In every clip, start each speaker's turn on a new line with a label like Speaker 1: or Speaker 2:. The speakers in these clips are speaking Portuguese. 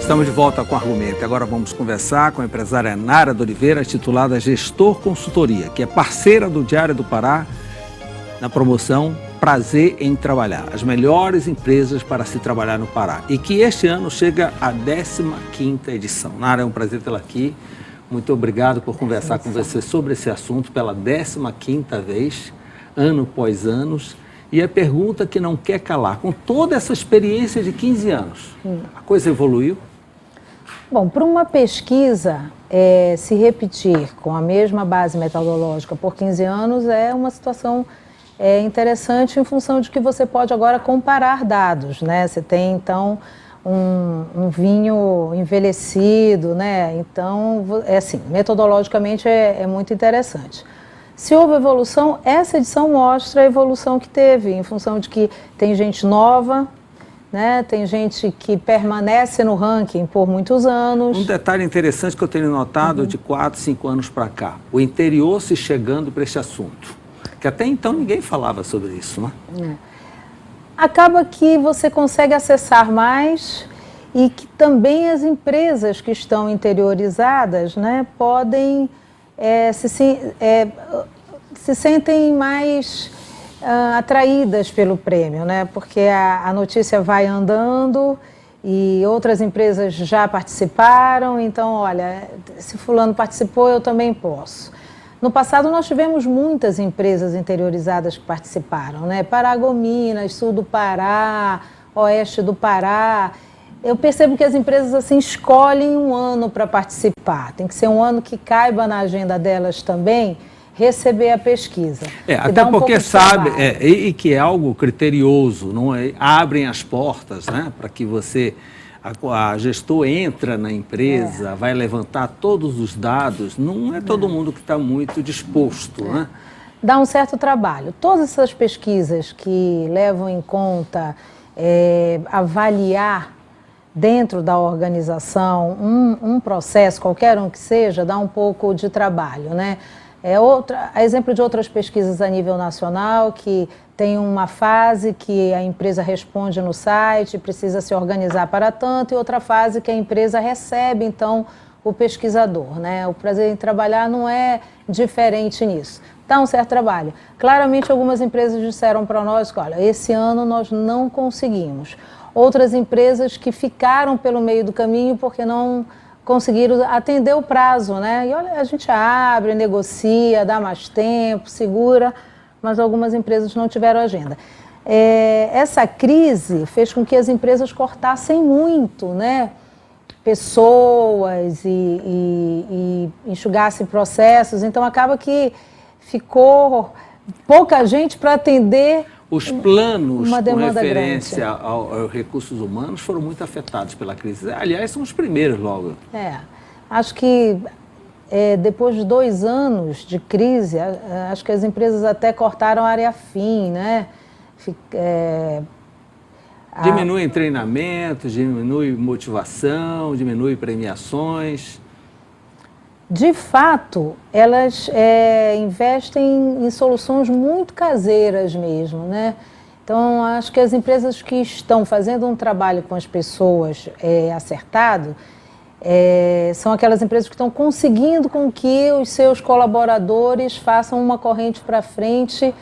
Speaker 1: Estamos de volta com o Argumento. Agora vamos conversar com a empresária Nara de Oliveira, titulada Gestor Consultoria, que é parceira do Diário do Pará na promoção Prazer em Trabalhar, as melhores empresas para se trabalhar no Pará. E que este ano chega à 15ª edição. Nara, é um prazer tê-la aqui. Muito obrigado por conversar com você sobre esse assunto pela 15ª vez, ano após ano. E a pergunta que não quer calar, com toda essa experiência de 15 anos, a coisa evoluiu?
Speaker 2: Bom, para uma pesquisa se repetir com a mesma base metodológica por 15 anos é uma situação interessante em função de que você pode agora comparar dados, né? Você tem, então, um vinho envelhecido, né? Então, assim, metodologicamente é muito interessante. Se houve evolução, essa edição mostra a evolução que teve, em função de que tem gente nova, né? Tem gente que permanece no ranking por muitos anos.
Speaker 1: Um detalhe interessante que eu tenho notado de 4, 5 anos para cá, o interior se chegando para esse assunto, que até então ninguém falava sobre isso, né?
Speaker 2: Acaba que você consegue acessar mais e que também as empresas que estão interiorizadas, né, podem se sentem mais atraídas pelo prêmio, né? Porque a notícia vai andando e outras empresas já participaram, então, olha, se fulano participou, eu também posso. No passado, nós tivemos muitas empresas interiorizadas que participaram, né? Paragominas, sul do Pará, oeste do Pará. Eu percebo que as empresas assim escolhem um ano para participar. Tem que ser um ano que caiba na agenda delas também receber a pesquisa.
Speaker 1: Até porque sabe, e que é algo criterioso, não é? Abrem as portas, né, para que você, a gestor entra na empresa, vai levantar todos os dados, não é todo mundo que está muito disposto, né?
Speaker 2: Dá um certo trabalho. Todas essas pesquisas que levam em conta avaliar dentro da organização um processo, qualquer um que seja, dá um pouco de trabalho, né? Exemplo de outras pesquisas a nível nacional, que tem uma fase que a empresa responde no site, precisa se organizar para tanto, e outra fase que a empresa recebe, então, o pesquisador, né? O Prazer em Trabalhar não é diferente nisso. Dá um certo trabalho. Claramente, algumas empresas disseram para nós que, olha, esse ano nós não conseguimos. Outras empresas que ficaram pelo meio do caminho porque não conseguiram atender o prazo, né? E olha, a gente abre, negocia, dá mais tempo, segura, mas algumas empresas não tiveram agenda. Essa crise fez com que as empresas cortassem muito, né? Pessoas e enxugassem processos, então acaba que ficou pouca gente para atender.
Speaker 1: Os planos com referência aos recursos humanos foram muito afetados pela crise. Aliás, são os primeiros logo.
Speaker 2: Acho que depois de 2 anos de crise, acho que as empresas até cortaram a área fim, né?
Speaker 1: Diminui treinamento, diminui motivação, diminui premiações.
Speaker 2: De fato, elas investem em soluções muito caseiras mesmo, né? Então, acho que as empresas que estão fazendo um trabalho com as pessoas acertado, são aquelas empresas que estão conseguindo com que os seus colaboradores façam uma corrente para frente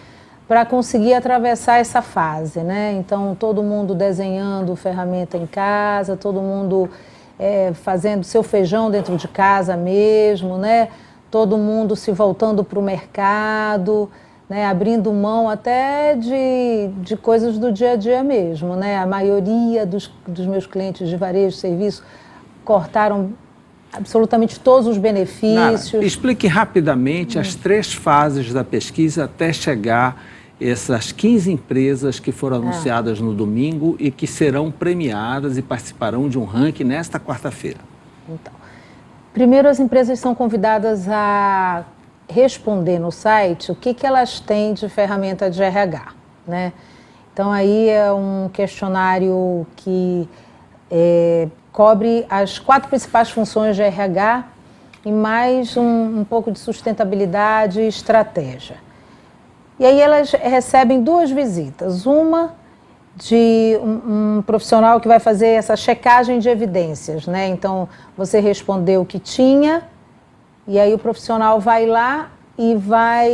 Speaker 2: para conseguir atravessar essa fase, né? Então, todo mundo desenhando ferramenta em casa, todo mundo fazendo seu feijão dentro de casa mesmo, né? Todo mundo se voltando para o mercado, né? Abrindo mão até de coisas do dia a dia mesmo, né? A maioria dos meus clientes de varejo, serviço, cortaram absolutamente todos os benefícios.
Speaker 1: Nara, explique rapidamente as 3 fases da pesquisa até chegar essas 15 empresas que foram anunciadas no domingo e que serão premiadas e participarão de um ranking nesta quarta-feira.
Speaker 2: Então, primeiro, as empresas são convidadas a responder no site o que elas têm de ferramenta de RH, né? Então, aí é um questionário que cobre as 4 principais funções de RH e mais um pouco de sustentabilidade e estratégia. E aí elas recebem 2 visitas. Uma de um profissional que vai fazer essa checagem de evidências, né? Então, você respondeu o que tinha, e aí o profissional vai lá e vai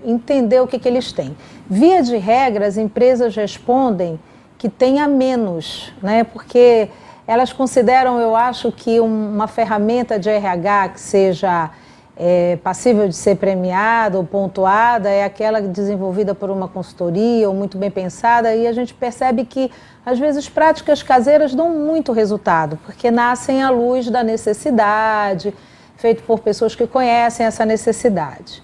Speaker 2: entender o que eles têm. Via de regra, as empresas respondem que tem a menos, né? Porque elas consideram, eu acho, que uma ferramenta de RH que seja passível de ser premiada ou pontuada é aquela desenvolvida por uma consultoria ou muito bem pensada, e a gente percebe que, às vezes, práticas caseiras dão muito resultado, porque nascem à luz da necessidade, feito por pessoas que conhecem essa necessidade.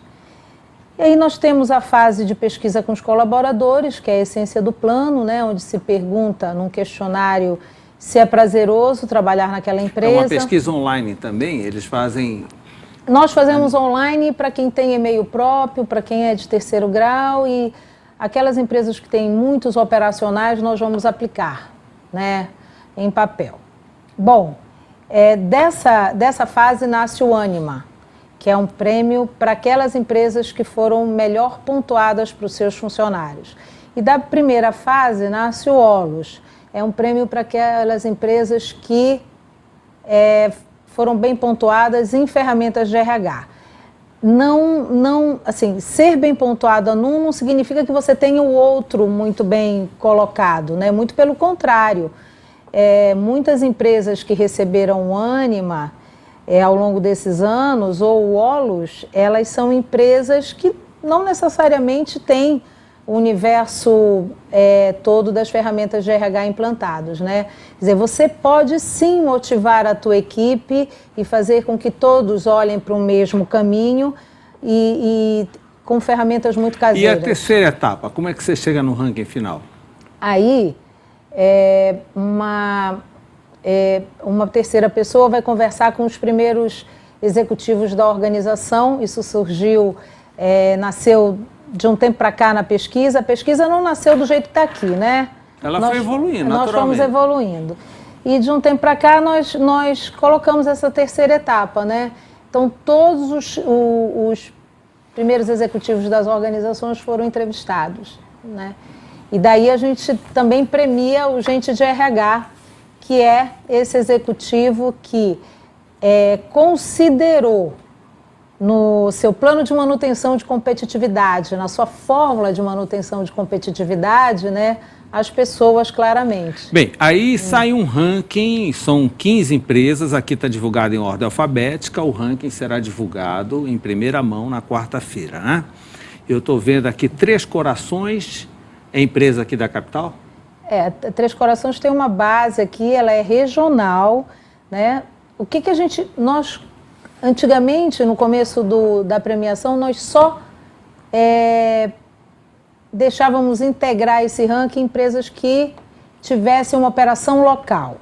Speaker 2: E aí nós temos a fase de pesquisa com os colaboradores, que é a essência do plano, né, onde se pergunta num questionário se é prazeroso trabalhar naquela empresa.
Speaker 1: É uma pesquisa online também? Eles fazem...
Speaker 2: Nós fazemos online para quem tem e-mail próprio, para quem é de terceiro grau, e aquelas empresas que têm muitos operacionais nós vamos aplicar, né, em papel. Bom, dessa fase nasce o Ânima, que é um prêmio para aquelas empresas que foram melhor pontuadas para os seus funcionários. E da primeira fase nasce o Olos, é um prêmio para aquelas empresas que foram bem pontuadas em ferramentas de RH. Assim, ser bem pontuada num não significa que você tenha o outro muito bem colocado, né? Muito pelo contrário. Muitas empresas que receberam o Ânima ao longo desses anos, ou o Olos, elas são empresas que não necessariamente têm o universo todo das ferramentas de RH implantados, né? Quer dizer, você pode sim motivar a tua equipe e fazer com que todos olhem para o mesmo caminho e com ferramentas muito caseiras.
Speaker 1: E a terceira etapa, como é que você chega no ranking final?
Speaker 2: Aí, uma terceira pessoa vai conversar com os primeiros executivos da organização. Isso surgiu, nasceu de um tempo para cá na pesquisa. A pesquisa não nasceu do jeito que está aqui, né?
Speaker 1: Ela foi evoluindo,
Speaker 2: nós
Speaker 1: naturalmente.
Speaker 2: Fomos evoluindo. E de um tempo para cá nós colocamos essa terceira etapa, né? Então todos os primeiros executivos das organizações foram entrevistados, né? E daí a gente também premia o gente de RH, que é esse executivo que considerou no seu plano de manutenção de competitividade, na sua fórmula de manutenção de competitividade, né, as pessoas claramente.
Speaker 1: Bem, aí sai um ranking, são 15 empresas, aqui está divulgado em ordem alfabética, o ranking será divulgado em primeira mão na quarta-feira, né? Eu estou vendo aqui Três Corações, é empresa aqui da capital?
Speaker 2: Três Corações tem uma base aqui, ela é regional, né? O que nós antigamente, no começo da premiação, nós só deixávamos integrar esse ranking empresas que tivessem uma operação local,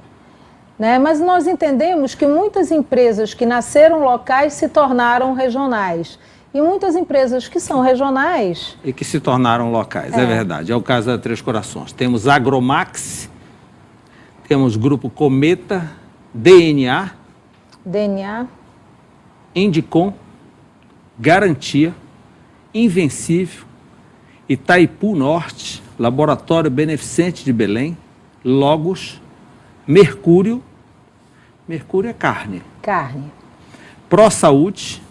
Speaker 2: né? Mas nós entendemos que muitas empresas que nasceram locais se tornaram regionais. E muitas empresas que são regionais...
Speaker 1: E que se tornaram locais, é verdade. É o caso da Três Corações. Temos Agromax, temos Grupo Cometa, DNA... Indicom, Garantia, Invencível, Itaipu Norte, Laboratório Beneficente de Belém, Logos, Mercúrio é carne. ProSaúde,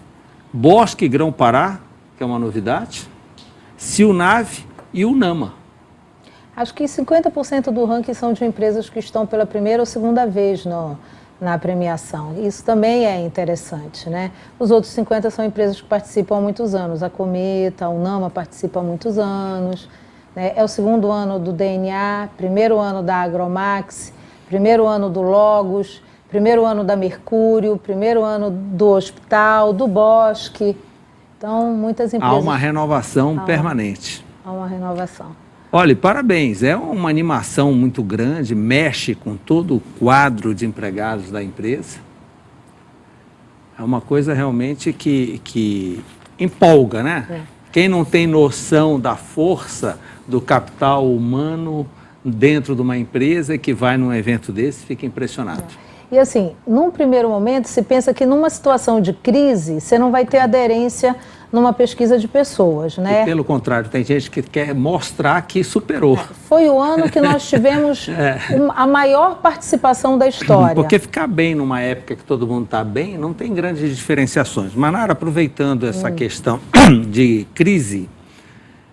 Speaker 1: Bosque Grão-Pará, que é uma novidade, Silnave e Unama.
Speaker 2: Acho que 50% do ranking são de empresas que estão pela primeira ou segunda vez na premiação. Isso também é interessante, né? Os outros 50% são empresas que participam há muitos anos. A Cometa, a Unama participa há muitos anos, né? É o segundo ano do DNA, primeiro ano da Agromax, primeiro ano do Logos, primeiro ano da Mercúrio, primeiro ano do Hospital, do Bosque. Então, muitas empresas...
Speaker 1: Há uma renovação permanente.
Speaker 2: Há uma renovação.
Speaker 1: Olha, parabéns, é uma animação muito grande, mexe com todo o quadro de empregados da empresa. É uma coisa realmente que empolga, né? Quem não tem noção da força do capital humano dentro de uma empresa que vai num evento desse, fica impressionado.
Speaker 2: E assim, num primeiro momento, se pensa que numa situação de crise, você não vai ter aderência numa pesquisa de pessoas, né?
Speaker 1: E pelo contrário, tem gente que quer mostrar que superou.
Speaker 2: Foi o ano que nós tivemos a maior participação da história.
Speaker 1: Porque ficar bem numa época que todo mundo está bem, não tem grandes diferenciações. Manara, aproveitando essa questão de crise,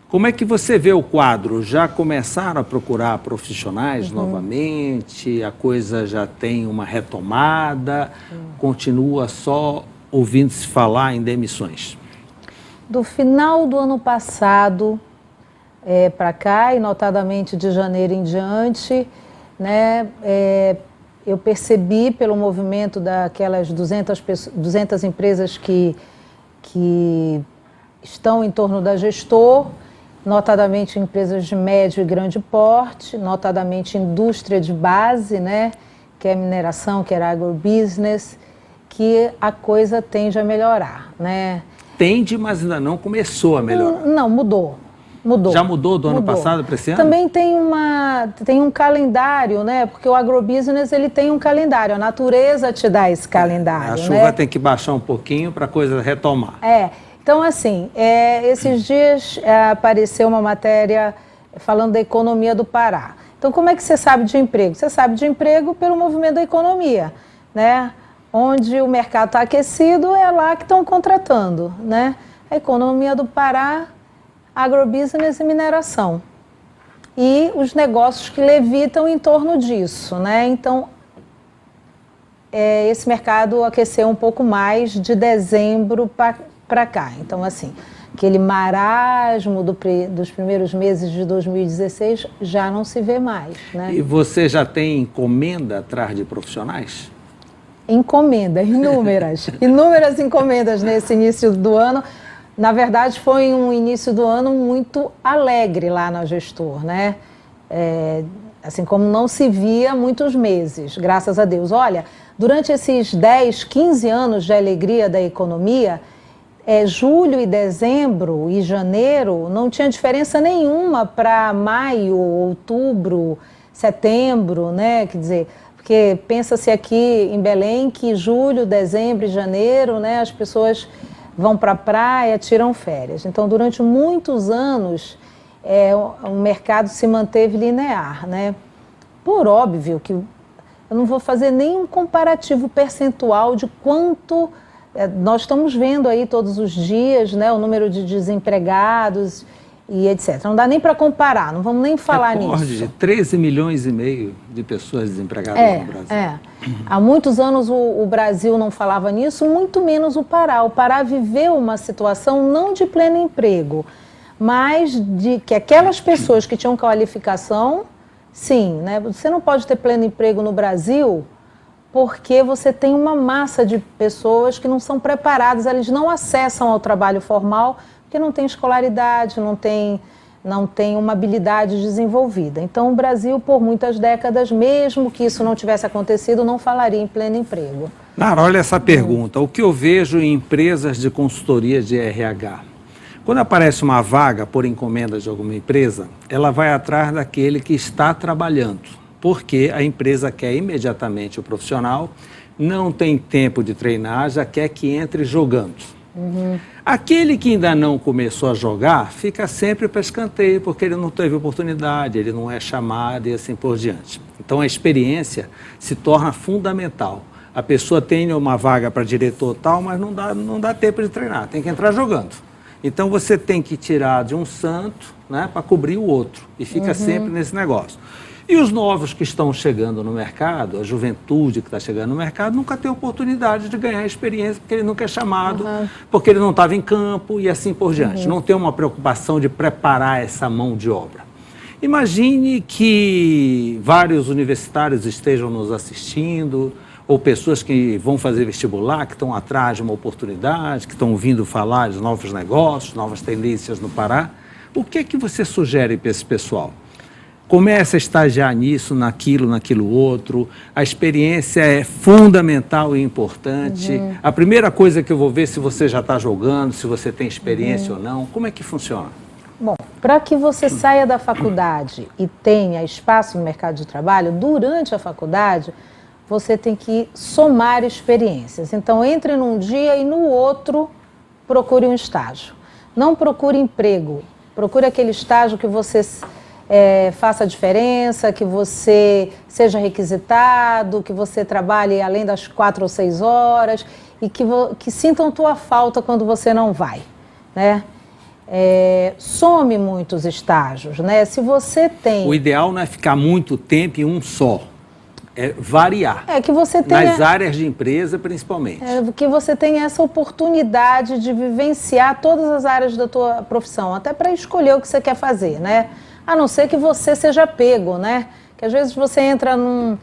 Speaker 1: como é que você vê o quadro? Já começaram a procurar profissionais novamente? A coisa já tem uma retomada? Continua só ouvindo-se falar em demissões?
Speaker 2: Do final do ano passado para cá, e notadamente de janeiro em diante, né, eu percebi pelo movimento daquelas 200 empresas que estão em torno da Gestor, notadamente empresas de médio e grande porte, notadamente indústria de base, né, que é mineração, que era agrobusiness, que a coisa tende a melhorar, né?
Speaker 1: Tende, mas ainda não começou a melhorar.
Speaker 2: Não, mudou.
Speaker 1: Já mudou do ano passado para esse ano?
Speaker 2: Também tem um calendário, né? Porque o agrobusiness ele tem um calendário, a natureza te dá esse calendário.
Speaker 1: A chuva tem que baixar um pouquinho para a coisa retomar.
Speaker 2: Então assim, esses dias apareceu uma matéria falando da economia do Pará. Então como é que você sabe de emprego? Você sabe de emprego pelo movimento da economia, né? Onde o mercado está aquecido, é lá que estão contratando, né? A economia do Pará, agrobusiness e mineração. E os negócios que levitam em torno disso, né? Então, esse mercado aqueceu um pouco mais de dezembro para cá. Então, assim, aquele marasmo dos primeiros meses de 2016 já não se vê mais, né?
Speaker 1: E você já tem encomenda atrás de profissionais?
Speaker 2: Encomenda, inúmeras encomendas nesse início do ano. Na verdade, foi um início do ano muito alegre lá na Gestor, né? Assim como não se via há muitos meses, graças a Deus. Olha, durante esses 10, 15 anos de alegria da economia, julho e dezembro e janeiro não tinha diferença nenhuma para maio, outubro, setembro, né? Quer dizer, porque pensa-se aqui em Belém que julho, dezembro e janeiro, né, as pessoas vão para a praia, tiram férias. Então, durante muitos anos, o mercado se manteve linear, né? Por óbvio que eu não vou fazer nenhum comparativo percentual de quanto nós estamos vendo aí todos os dias, né, o número de desempregados e etc. Não dá nem para comparar, não vamos nem falar nisso.
Speaker 1: De 13 milhões e meio de pessoas desempregadas no Brasil.
Speaker 2: Há muitos anos o Brasil não falava nisso, muito menos o Pará. O Pará viveu uma situação não de pleno emprego, mas de que aquelas pessoas que tinham qualificação, sim, né? Você não pode ter pleno emprego no Brasil porque você tem uma massa de pessoas que não são preparadas, eles não acessam ao trabalho formal porque não tem escolaridade, não tem uma habilidade desenvolvida. Então, o Brasil, por muitas décadas, mesmo que isso não tivesse acontecido, não falaria em pleno emprego.
Speaker 1: Nara, olha essa pergunta. O que eu vejo em empresas de consultoria de RH? Quando aparece uma vaga por encomenda de alguma empresa, ela vai atrás daquele que está trabalhando, porque a empresa quer imediatamente o profissional, não tem tempo de treinar, já quer que entre jogando. Aquele que ainda não começou a jogar fica sempre para escanteio, porque ele não teve oportunidade, ele não é chamado e assim por diante. Então a experiência se torna fundamental. A pessoa tem uma vaga para diretor tal, mas não dá tempo de treinar, tem que entrar jogando. Então você tem que tirar de um santo, né, para cobrir o outro e fica sempre nesse negócio. E os novos que estão chegando no mercado, a juventude que está chegando no mercado, nunca tem oportunidade de ganhar experiência, porque ele nunca é chamado, porque ele não estava em campo e assim por diante. Não tem uma preocupação de preparar essa mão de obra. Imagine que vários universitários estejam nos assistindo, ou pessoas que vão fazer vestibular, que estão atrás de uma oportunidade, que estão ouvindo falar de novos negócios, novas tendências no Pará. O que é que você sugere para esse pessoal? Começa a estagiar nisso, naquilo outro. A experiência é fundamental e importante. A primeira coisa que eu vou ver se você já está jogando, se você tem experiência ou não. Como é que funciona?
Speaker 2: Bom, para que você saia da faculdade e tenha espaço no mercado de trabalho, durante a faculdade, você tem que somar experiências. Então, entre num dia e no outro, procure um estágio. Não procure emprego. Procure aquele estágio que você faça a diferença, que você seja requisitado, que você trabalhe além das 4 ou 6 horas e que sintam tua falta quando você não vai, né? Some muitos estágios, né? Se você tem...
Speaker 1: O ideal não é ficar muito tempo em um só, é variar.
Speaker 2: Que você tenha...
Speaker 1: Nas áreas de empresa, principalmente.
Speaker 2: Que você tenha essa oportunidade de vivenciar todas as áreas da tua profissão, até para escolher o que você quer fazer, né? A não ser que você seja pego, né? Que às vezes você entra num...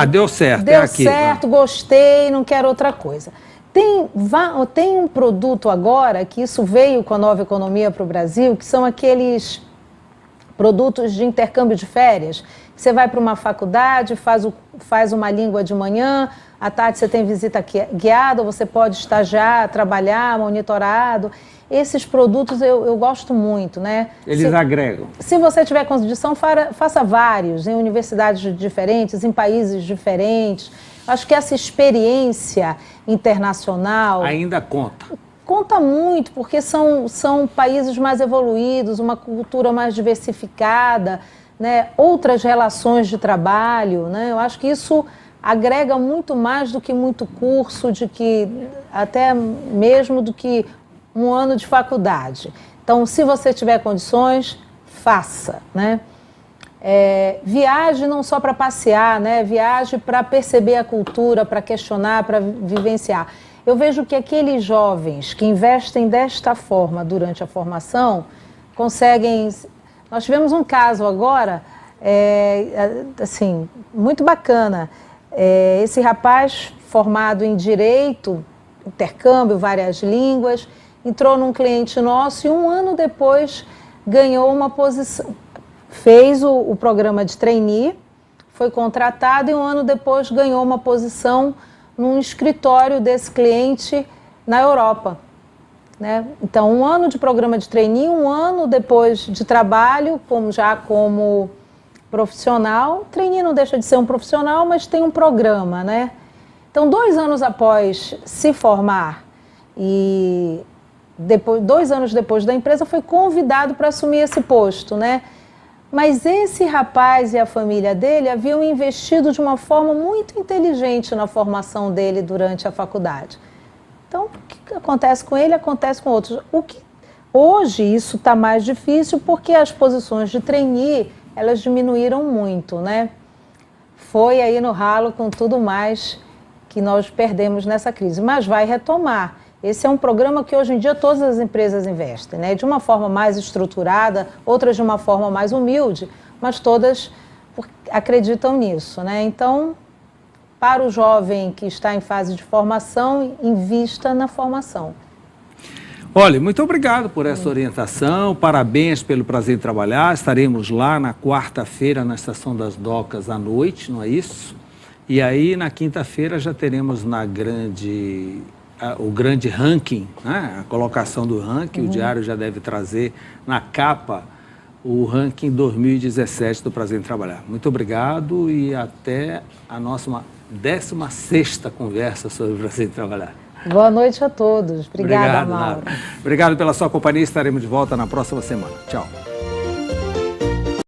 Speaker 1: Deu certo,
Speaker 2: deu certo, gostei, não quero outra coisa. Tem um produto agora, que isso veio com a nova economia para o Brasil, que são aqueles produtos de intercâmbio de férias. Você vai para uma faculdade, faz uma língua de manhã, à tarde você tem visita guiada, você pode estagiar, trabalhar, monitorado. Esses produtos eu gosto muito, né?
Speaker 1: Eles agregam.
Speaker 2: Se você tiver condição, faça vários, em universidades diferentes, em países diferentes. Acho que essa experiência internacional...
Speaker 1: Ainda conta.
Speaker 2: Conta muito, porque são países mais evoluídos, uma cultura mais diversificada, né? Outras relações de trabalho, né? Eu acho que isso agrega muito mais do que muito curso, até mesmo do que um ano de faculdade. Então, se você tiver condições, faça, né? Viaje não só para passear, né? Viaje para perceber a cultura, para questionar, para vivenciar. Eu vejo que aqueles jovens que investem desta forma durante a formação conseguem... Nós tivemos um caso agora, assim, muito bacana. Esse rapaz formado em Direito, intercâmbio, várias línguas, entrou num cliente nosso e um ano depois ganhou uma posição, fez o programa de trainee, foi contratado e um ano depois ganhou uma posição num escritório desse cliente na Europa, né? Então, um ano de programa de trainee, um ano depois de trabalho, como profissional. Trainee não deixa de ser um profissional, mas tem um programa, né? Então, 2 anos após se formar e 2 anos depois da empresa, foi convidado para assumir esse posto, né? Mas esse rapaz e a família dele haviam investido de uma forma muito inteligente na formação dele durante a faculdade. Então, o que acontece com ele, acontece com outros. Hoje isso está mais difícil porque as posições de trainee, elas diminuíram muito, né? Foi aí no ralo com tudo mais que nós perdemos nessa crise, mas vai retomar. Esse é um programa que hoje em dia todas as empresas investem, né? De uma forma mais estruturada, outras de uma forma mais humilde, mas todas acreditam nisso, né? Então, para o jovem que está em fase de formação, invista na formação.
Speaker 1: Olha, muito obrigado por essa orientação, parabéns pelo prazer em trabalhar. Estaremos lá na quarta-feira na Estação das Docas à noite, não é isso? E aí, na quinta-feira, já teremos o grande ranking, né? A colocação do ranking. O Diário já deve trazer na capa o ranking 2017 do Prazer em Trabalhar. Muito obrigado e até a nossa 16ª conversa sobre o Prazer em Trabalhar.
Speaker 2: Boa noite a todos. Obrigada, Mauro.
Speaker 1: Obrigado pela sua companhia. Estaremos de volta na próxima semana. Tchau.